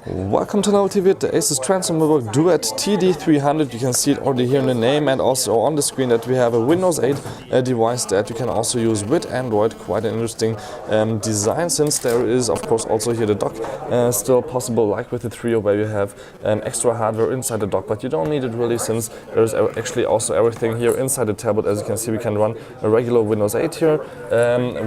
Welcome to another TV, the Asus Transformable Duet TD300. You can see it already here in the name and also on the screen that we have a Windows 8 device that you can also use with Android. Quite an interesting design, since there is of course also here the dock still possible, like with the Trio, where you have extra hardware inside the dock, but you don't need it really, since there's actually also everything here inside the tablet. As you can see, we can run a regular Windows 8 here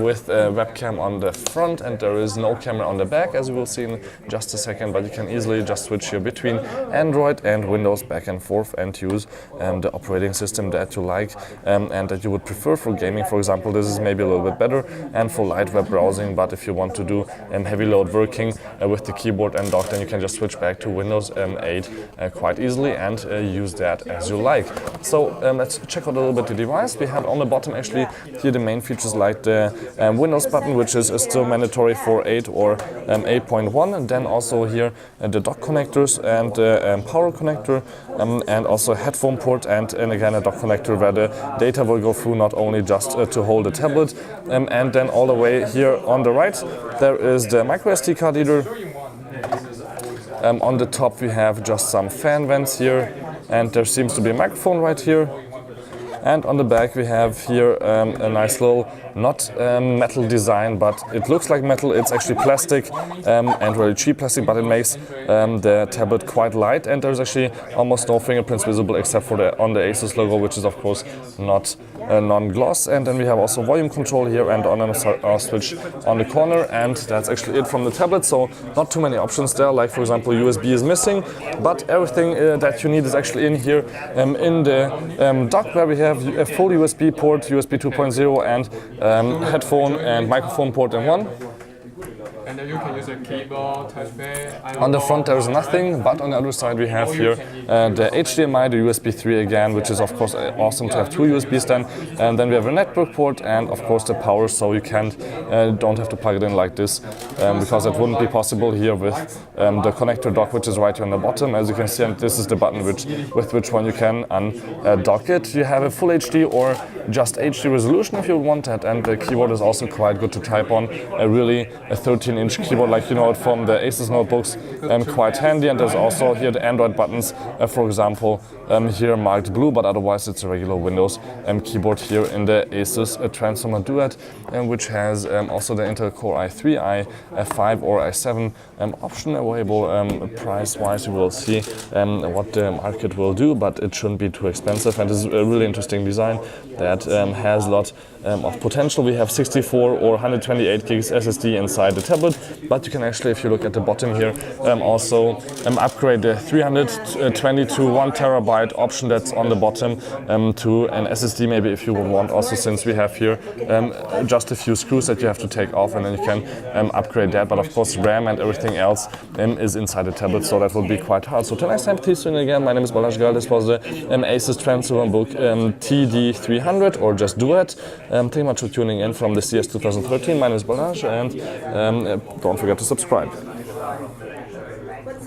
with a webcam on the front, and there is no camera on the back, as you will see in just a second, but you can easily just switch here between Android and Windows back and forth and use the operating system that you like and that you would prefer for gaming. For example, this is maybe a little bit better, and for light web browsing, but if you want to do heavy load working with the keyboard and dock, then you can just switch back to Windows 8 quite easily and use that as you like. So let's check out a little bit the device. We have on the bottom actually here the main features, like the Windows button, which is still mandatory for 8 or 8.1, and then also here the dock connectors and power connector, and also a headphone port, and again a dock connector where the data will go through, not only just to hold the tablet. And then all the way here on the right there is the micro SD card reader. On the top we have just some fan vents here, and there seems to be a microphone right here. And on the back we have here a nice little, not metal design, but it looks like metal. It's actually plastic, and really cheap plastic, but it makes the tablet quite light, and there's actually almost no fingerprints visible except for on the Asus logo, which is of course not non-gloss. And then we have also volume control here and on a switch on the corner, and that's actually it from the tablet. So not too many options there, like for example USB is missing, but everything that you need is actually in here in the dock, where we have a full USB port, USB 2.0, and headphone and microphone port in one. And then you can use a keyboard, touchpad. On the front there is nothing, but on the other side we have here the HDMI, the USB 3 again, which is of course awesome to have two USBs then. And then we have a network port and of course the power, so you don't have to plug it in like this, because that wouldn't be possible here with the connector dock, which is right here on the bottom, as you can see. And this is the button with which one you can undock it. You have a full HD or just HD resolution if you want that, and the keyboard is also quite good to type on. Really a 13-inch keyboard, like you know it from the Asus notebooks, quite handy. And there's also here the Android buttons, for example here marked blue, but otherwise it's a regular Windows keyboard here in the Asus Transformable Duet, which has also the Intel Core i3, i5 or i7 option available. Price-wise, you will see what the market will do, but it shouldn't be too expensive, and this is a really interesting design that has a lot of potential. We have 64 or 128 gigs SSD inside the tablet, but you can actually, if you look at the bottom here, also upgrade the 320 to 1 terabyte option that's on the bottom to an SSD, maybe, if you would want, also, since we have here just a few screws that you have to take off, and then you can upgrade that. But of course RAM and everything else is inside the tablet, so that would be quite hard. So till next time, please tune in again. My name is Balazs. This was the Asus Transformable TD300, or just Duet. Thank you much for tuning in from the CS 2013. My name is Balazs, and don't forget to subscribe.